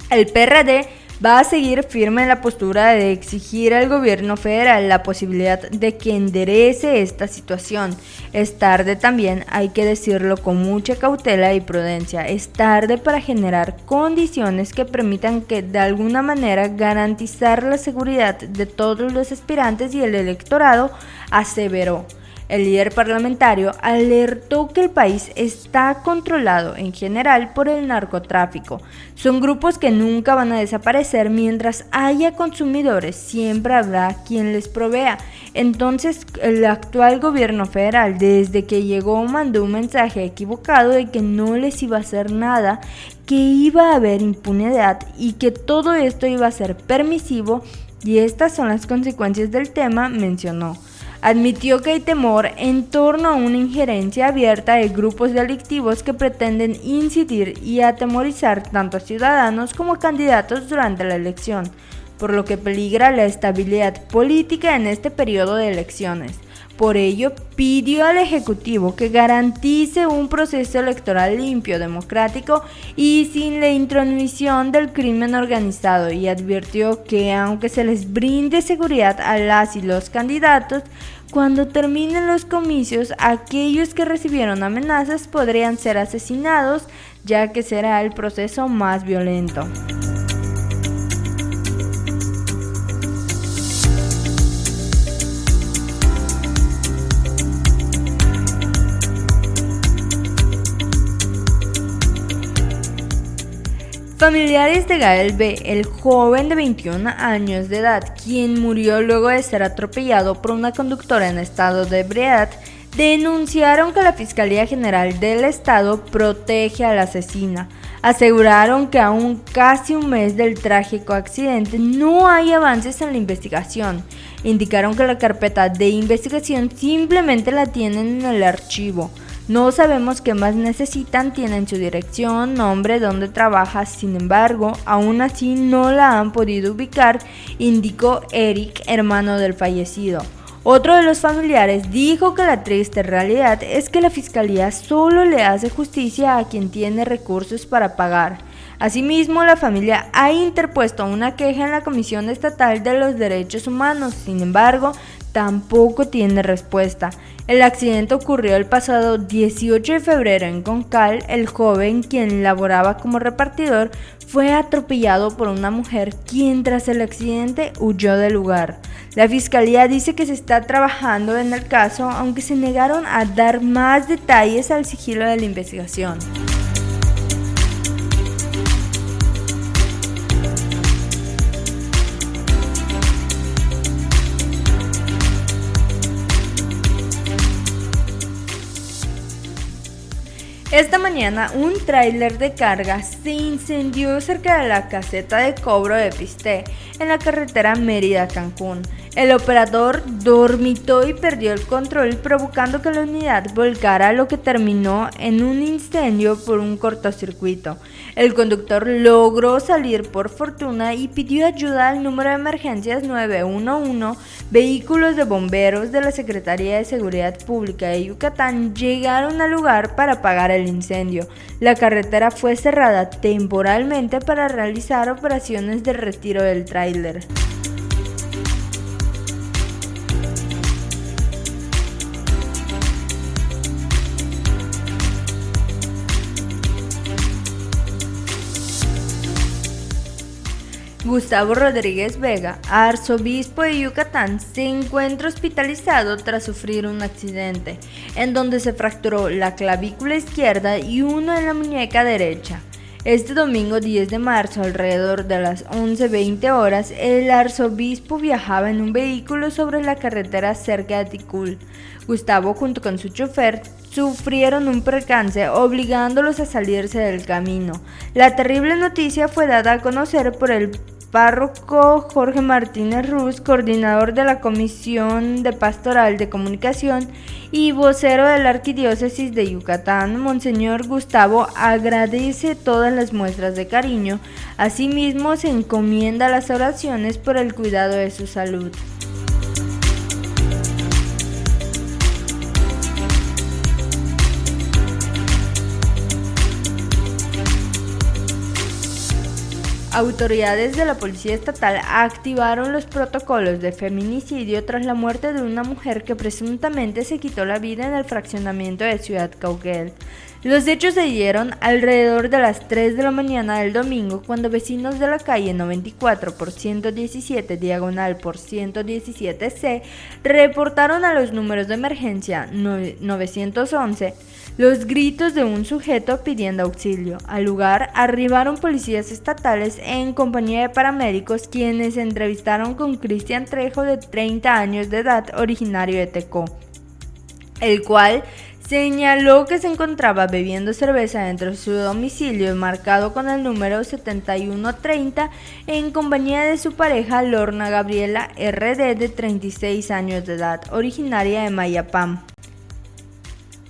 B: El PRD va a seguir firme en la postura de exigir al gobierno federal la posibilidad de que enderece esta situación. Es tarde también, hay que decirlo con mucha cautela y prudencia, es tarde para generar condiciones que permitan que de alguna manera garantizar la seguridad de todos los aspirantes y el electorado, aseveró. El líder parlamentario alertó que el país está controlado en general por el narcotráfico. Son grupos que nunca van a desaparecer mientras haya consumidores, siempre habrá quien les provea. Entonces, el actual gobierno federal, desde que llegó, mandó un mensaje equivocado de que no les iba a hacer nada, que iba a haber impunidad y que todo esto iba a ser permisivo, y estas son las consecuencias del tema, mencionó. Admitió que hay temor en torno a una injerencia abierta de grupos delictivos que pretenden incidir y atemorizar tanto a ciudadanos como a candidatos durante la elección, por lo que peligra la estabilidad política en este periodo de elecciones. Por ello, pidió al Ejecutivo que garantice un proceso electoral limpio, democrático y sin la intromisión del crimen organizado, y advirtió que aunque se les brinde seguridad a las y los candidatos, cuando terminen los comicios, aquellos que recibieron amenazas podrían ser asesinados, ya que será el proceso más violento. Familiares de Gael B., el joven de 21 años de edad, quien murió luego de ser atropellado por una conductora en estado de ebriedad, denunciaron que la Fiscalía General del Estado protege a la asesina. Aseguraron que aún casi un mes del trágico accidente no hay avances en la investigación. Indicaron que la carpeta de investigación simplemente la tienen en el archivo. No sabemos qué más necesitan, tienen su dirección, nombre, dónde trabaja, sin embargo, aún así no la han podido ubicar, indicó Eric, hermano del fallecido. Otro de los familiares dijo que la triste realidad es que la fiscalía solo le hace justicia a quien tiene recursos para pagar. Asimismo, la familia ha interpuesto una queja en la Comisión Estatal de los Derechos Humanos, sin embargo, tampoco tiene respuesta. El accidente ocurrió el pasado 18 de febrero en Concal. El joven, quien laboraba como repartidor, fue atropellado por una mujer quien tras el accidente huyó del lugar. La fiscalía dice que se está trabajando en el caso, aunque se negaron a dar más detalles al sigilo de la investigación. Esta mañana un tráiler de carga se incendió cerca de la caseta de cobro de Pisté, en la carretera Mérida-Cancún. El operador dormitó y perdió el control, provocando que la unidad volcara, lo que terminó en un incendio por un cortocircuito. El conductor logró salir por fortuna y pidió ayuda al número de emergencias 911. Vehículos de bomberos de la Secretaría de Seguridad Pública de Yucatán llegaron al lugar para apagar el incendio. La carretera fue cerrada temporalmente para realizar operaciones de retiro del tráiler. Gustavo Rodríguez Vega, arzobispo de Yucatán, se encuentra hospitalizado tras sufrir un accidente, en donde se fracturó la clavícula izquierda y uno en la muñeca derecha. Este domingo 10 de marzo, alrededor de las 11:20 horas, el arzobispo viajaba en un vehículo sobre la carretera cerca de Ticul. Gustavo, junto con su chofer, sufrieron un percance obligándolos a salirse del camino. La terrible noticia fue dada a conocer por el párroco Jorge Martínez Ruz, coordinador de la Comisión de Pastoral de Comunicación y vocero de la Arquidiócesis de Yucatán. Monseñor Gustavo agradece todas las muestras de cariño. Asimismo, se encomienda las oraciones por el cuidado de su salud. Autoridades de la Policía Estatal activaron los protocolos de feminicidio tras la muerte de una mujer que presuntamente se quitó la vida en el fraccionamiento de Ciudad Cauquel. Los hechos se dieron alrededor de las 3 de la mañana del domingo, cuando vecinos de la calle 94 por 117 diagonal por 117C reportaron a los números de emergencia 911 los gritos de un sujeto pidiendo auxilio. Al lugar arribaron policías estatales en compañía de paramédicos, quienes se entrevistaron con Cristian Trejo, de 30 años de edad, originario de Tecó, el cual señaló que se encontraba bebiendo cerveza dentro de su domicilio marcado con el número 7130 en compañía de su pareja Lorna Gabriela RD, de 36 años de edad, originaria de Mayapam,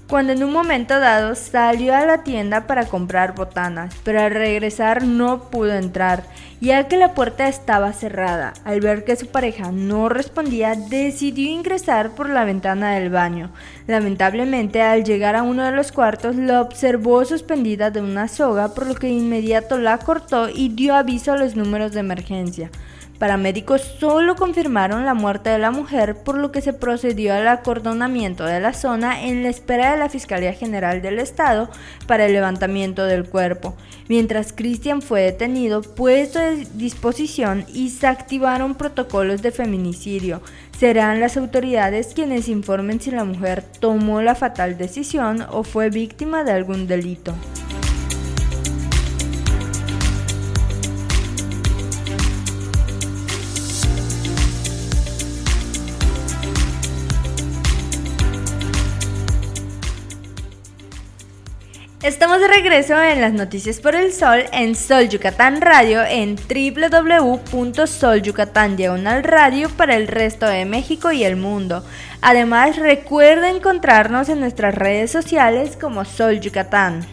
B: cuando en un momento dado salió a la tienda para comprar botanas, pero al regresar no pudo entrar, ya que la puerta estaba cerrada. Al ver que su pareja no respondía, decidió ingresar por la ventana del baño. Lamentablemente, al llegar a uno de los cuartos, la observó suspendida de una soga, por lo que de inmediato la cortó y dio aviso a los números de emergencia. Paramédicos solo confirmaron la muerte de la mujer, por lo que se procedió al acordonamiento de la zona en la espera de la Fiscalía General del Estado para el levantamiento del cuerpo, mientras Cristian fue detenido, puesto a disposición y se activaron protocolos de feminicidio. Serán las autoridades quienes informen si la mujer tomó la fatal decisión o fue víctima de algún delito. Estamos de regreso en las noticias por el Sol en Sol Yucatán Radio, en www.solyucatán/radio para el resto de México y el mundo. Además, recuerda encontrarnos en nuestras redes sociales como Sol Yucatán.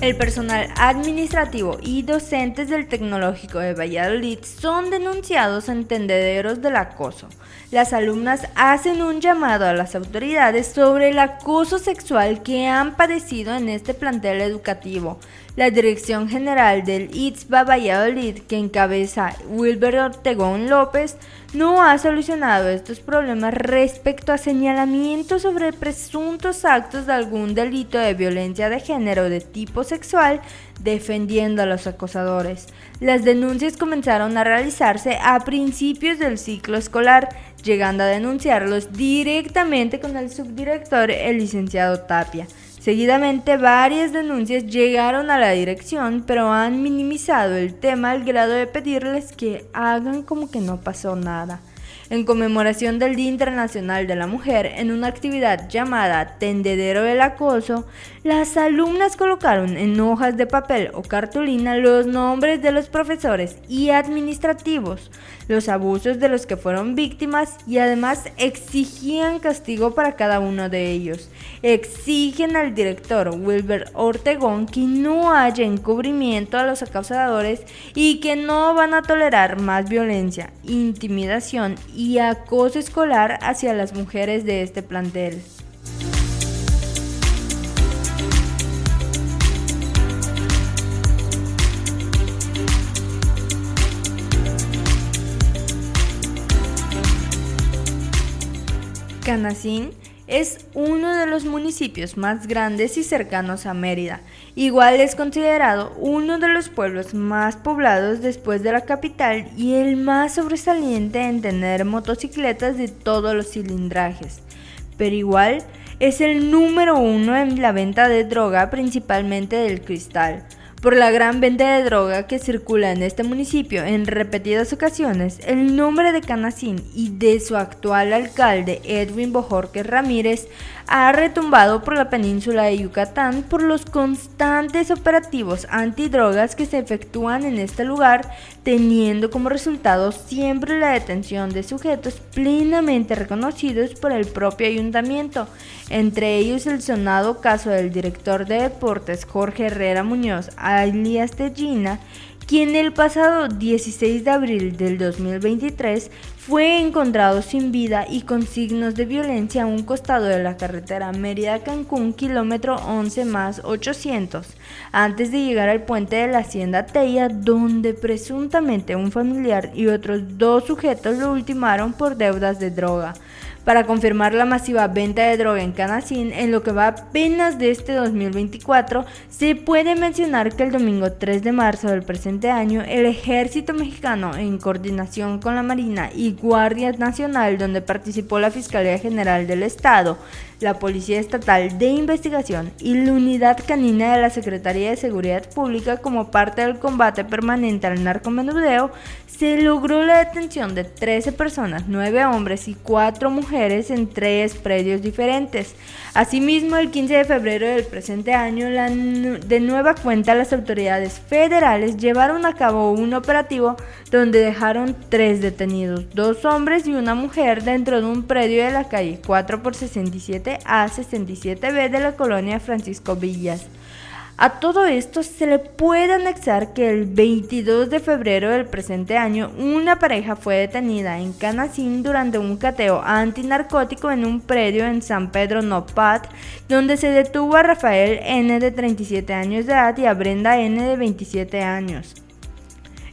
B: El personal administrativo y docentes del Tecnológico de Valladolid son denunciados en tendederos del acoso. Las alumnas hacen un llamado a las autoridades sobre el acoso sexual que han padecido en este plantel educativo. La Dirección General del ITSBA Valladolid, que encabeza Wilber Ortegón López, no ha solucionado estos problemas respecto a señalamientos sobre presuntos actos de algún delito de violencia de género de tipo sexual, defendiendo a los acosadores. Las denuncias comenzaron a realizarse a principios del ciclo escolar, llegando a denunciarlos directamente con el subdirector, el licenciado Tapia. Seguidamente, varias denuncias llegaron a la dirección, pero han minimizado el tema al grado de pedirles que hagan como que no pasó nada. En conmemoración del Día Internacional de la Mujer, en una actividad llamada Tendedero del Acoso, las alumnas colocaron en hojas de papel o cartulina los nombres de los profesores y administrativos, los abusos de los que fueron víctimas y además exigían castigo para cada uno de ellos. Exigen al director Wilber Ortegón que no haya encubrimiento a los acosadores y que no van a tolerar más violencia, intimidación y acoso escolar hacia las mujeres de este plantel. Canacín es uno de los municipios más grandes y cercanos a Mérida. Igual es considerado uno de los pueblos más poblados después de la capital y el más sobresaliente en tener motocicletas de todos los cilindrajes. Pero igual es el número 1 en la venta de droga, principalmente del cristal. Por la gran venta de droga que circula en este municipio en repetidas ocasiones, el nombre de Canacín y de su actual alcalde Edwin Bojorquez Ramírez ha retumbado por la península de Yucatán por los constantes operativos antidrogas que se efectúan en este lugar, teniendo como resultado siempre la detención de sujetos plenamente reconocidos por el propio ayuntamiento, entre ellos el sonado caso del director de deportes Jorge Herrera Muñoz, alias Tellina, quien el pasado 16 de abril del 2023 fue encontrado sin vida y con signos de violencia a un costado de la carretera Mérida-Cancún, kilómetro 11+800, antes de llegar al puente de la Hacienda Teya, donde presuntamente un familiar y otros 2 sujetos lo ultimaron por deudas de droga. Para confirmar la masiva venta de droga en Canacín en lo que va apenas de este 2024, se puede mencionar que el domingo 3 de marzo del presente año, el Ejército Mexicano, en coordinación con la Marina y Guardia Nacional, donde participó la Fiscalía General del Estado, la Policía Estatal de Investigación y la Unidad Canina de la Secretaría de Seguridad Pública como parte del combate permanente al narcomenudeo, se logró la detención de 13 personas, 9 hombres y 4 mujeres en 3 predios diferentes. Asimismo, el 15 de febrero del presente año, de nueva cuenta las autoridades federales llevaron a cabo un operativo donde dejaron 3 detenidos, 2 hombres y una mujer dentro de un predio de la calle 4x67 a 67B de la colonia Francisco Villas. A todo esto se le puede anexar que el 22 de febrero del presente año una pareja fue detenida en Canacín durante un cateo antinarcótico en un predio en San Pedro Nopat, donde se detuvo a Rafael N. de 37 años de edad y a Brenda N. de 27 años.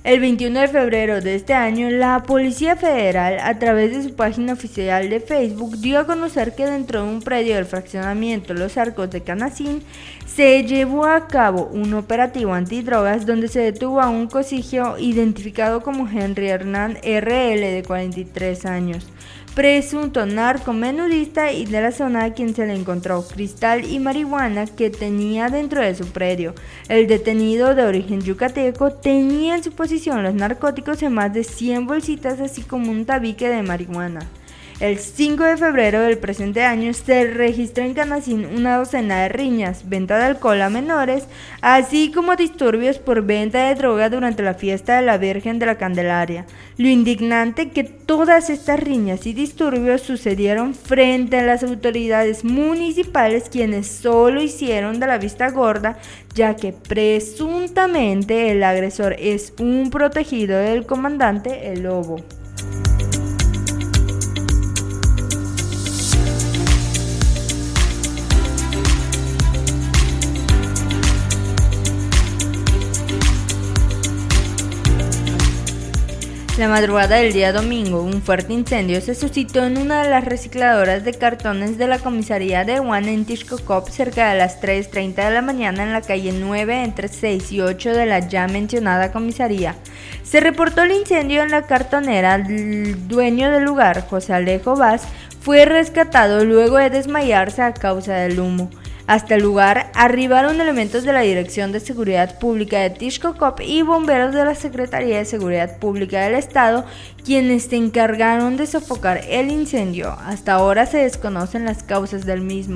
B: El 21 de febrero de este año, la Policía Federal, a través de su página oficial de Facebook, dio a conocer que dentro de un predio del fraccionamiento Los Arcos de Canacín se llevó a cabo un operativo antidrogas donde se detuvo a un cosigio identificado como Henry Hernán RL de 43 años, presunto narcomenudista y de la zona a quien se le encontró cristal y marihuana que tenía dentro de su predio. El detenido de origen yucateco tenía en su posesión los narcóticos en más de 100 bolsitas, así como un tabique de marihuana. El 5 de febrero del presente año se registró en Canacín una docena de riñas, venta de alcohol a menores, así como disturbios por venta de droga durante la fiesta de la Virgen de la Candelaria. Lo indignante que todas estas riñas y disturbios sucedieron frente a las autoridades municipales, quienes solo hicieron de la vista gorda, ya que presuntamente el agresor es un protegido del comandante El Lobo. La madrugada del día domingo, un fuerte incendio se suscitó en una de las recicladoras de cartones de la comisaría de Juan en Tixcocop cerca de las 3:30 de la mañana en la calle 9 entre 6 y 8 de la ya mencionada comisaría. Se reportó el incendio en la cartonera. El dueño del lugar, José Alejo Vaz, fue rescatado luego de desmayarse a causa del humo. Hasta el lugar arribaron elementos de la Dirección de Seguridad Pública de Tixcocop y bomberos de la Secretaría de Seguridad Pública del Estado, quienes se encargaron de sofocar el incendio. Hasta ahora se desconocen las causas del mismo.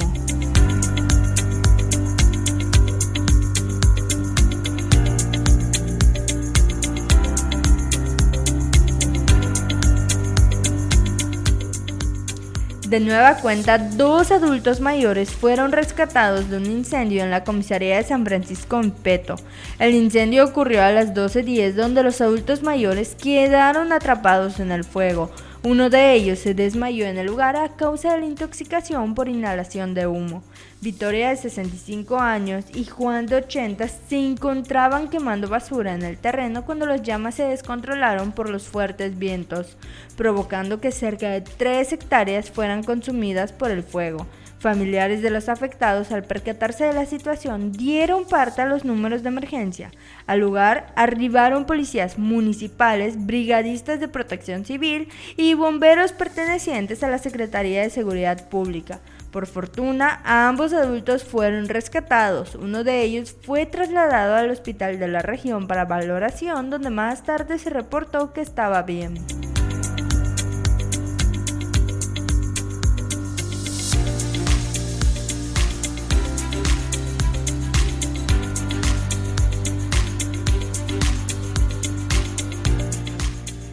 B: De nueva cuenta, 2 adultos mayores fueron rescatados de un incendio en la comisaría de San Francisco en Peto. El incendio ocurrió a las 12:10, donde los adultos mayores quedaron atrapados en el fuego. Uno de ellos se desmayó en el lugar a causa de la intoxicación por inhalación de humo. Victoria, de 65 años, y Juan, de 80, se encontraban quemando basura en el terreno cuando las llamas se descontrolaron por los fuertes vientos, provocando que cerca de 3 hectáreas fueran consumidas por el fuego. Familiares de los afectados, al percatarse de la situación, dieron parte a los números de emergencia. Al lugar arribaron policías municipales, brigadistas de protección civil y bomberos pertenecientes a la Secretaría de Seguridad Pública. Por fortuna, ambos adultos fueron rescatados. Uno de ellos fue trasladado al hospital de la región para valoración, donde más tarde se reportó que estaba bien.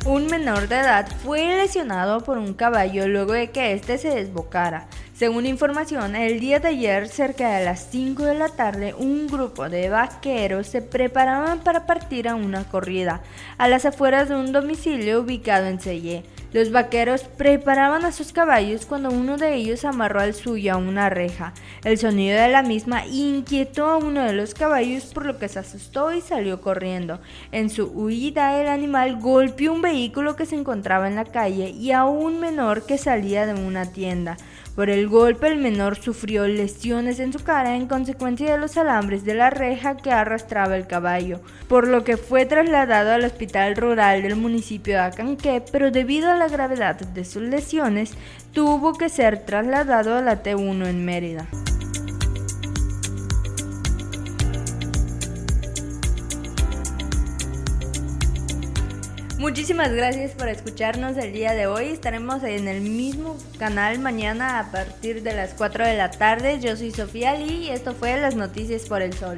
B: Un menor de edad fue lesionado por un caballo luego de que este se desbocara. Según información, el día de ayer, cerca de las 5 de la tarde, un grupo de vaqueros se preparaban para partir a una corrida a las afueras de un domicilio ubicado en Sellé. Los vaqueros preparaban a sus caballos cuando uno de ellos amarró al suyo a una reja. El sonido de la misma inquietó a uno de los caballos, por lo que se asustó y salió corriendo. En su huida, el animal golpeó un vehículo que se encontraba en la calle y a un menor que salía de una tienda. Por el golpe, el menor sufrió lesiones en su cara en consecuencia de los alambres de la reja que arrastraba el caballo, por lo que fue trasladado al hospital rural del municipio de Acanqué, pero debido a la gravedad de sus lesiones, tuvo que ser trasladado a la T1 en Mérida. Muchísimas gracias por escucharnos el día de hoy. Estaremos en el mismo canal mañana a partir de las 4 de la tarde. Yo soy Sofía Lee y esto fue Las Noticias por el Sol.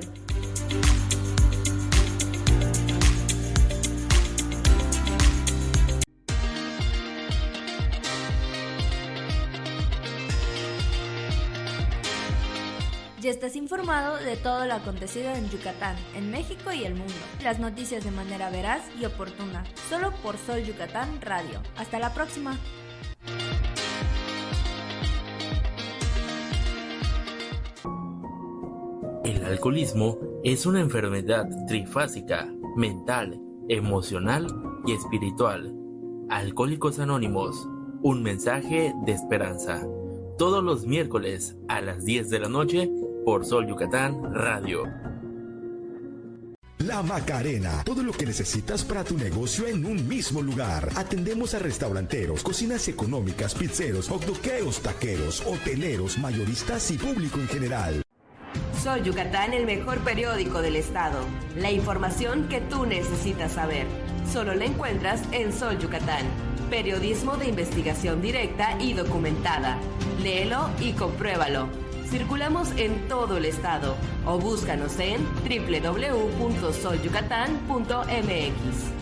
B: Ya estás informado de todo lo acontecido en Yucatán, en México y el mundo. Las noticias de manera veraz y oportuna, solo por Sol Yucatán Radio. Hasta la próxima.
E: El alcoholismo es una enfermedad trifásica, mental, emocional y espiritual. Alcohólicos Anónimos, un mensaje de esperanza. Todos los miércoles a las 10 de la noche por Sol Yucatán Radio.
C: La Macarena, todo lo que necesitas para tu negocio en un mismo lugar. Atendemos a restauranteros, cocinas económicas, pizzeros, hotdoqueos, taqueros, hoteleros, mayoristas y público en general.
F: Sol Yucatán, el mejor periódico del estado. La información que tú necesitas saber. Solo la encuentras en Sol Yucatán. Periodismo de investigación directa y documentada. Léelo y compruébalo. Circulamos en todo el estado o búscanos en www.solyucatán.mx.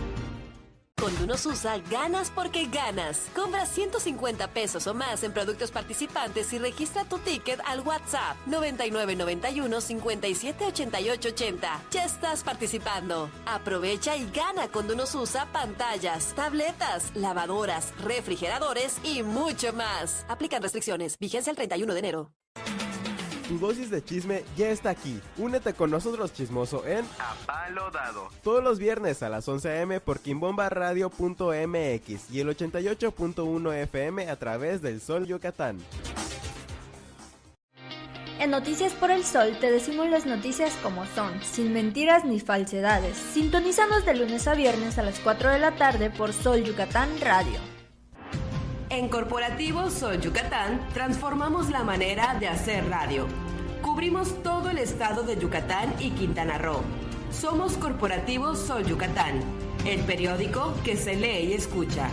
H: Con Dunosusa ganas porque ganas. Compra 150 pesos o más en productos participantes y registra tu ticket al WhatsApp 9991 57 88 80. Ya estás participando. Aprovecha y gana con Dunosusa pantallas, tabletas, lavadoras, refrigeradores y mucho más. Aplican restricciones. Vigencia el 31 de enero.
G: Tu dosis de chisme ya está aquí. Únete con nosotros, chismoso, en A Palo Dado. Todos los viernes a las 11 a.m. por quimbombaradio.mx y el 88.1 FM a través del Sol Yucatán.
B: En Noticias por el Sol te decimos las noticias como son, sin mentiras ni falsedades. Sintonízanos de lunes a viernes a las 4 de la tarde por Sol Yucatán Radio.
F: En Corporativo Sol Yucatán transformamos la manera de hacer radio. Cubrimos todo el estado de Yucatán y Quintana Roo. Somos Corporativo Sol Yucatán, el periódico que se lee y escucha.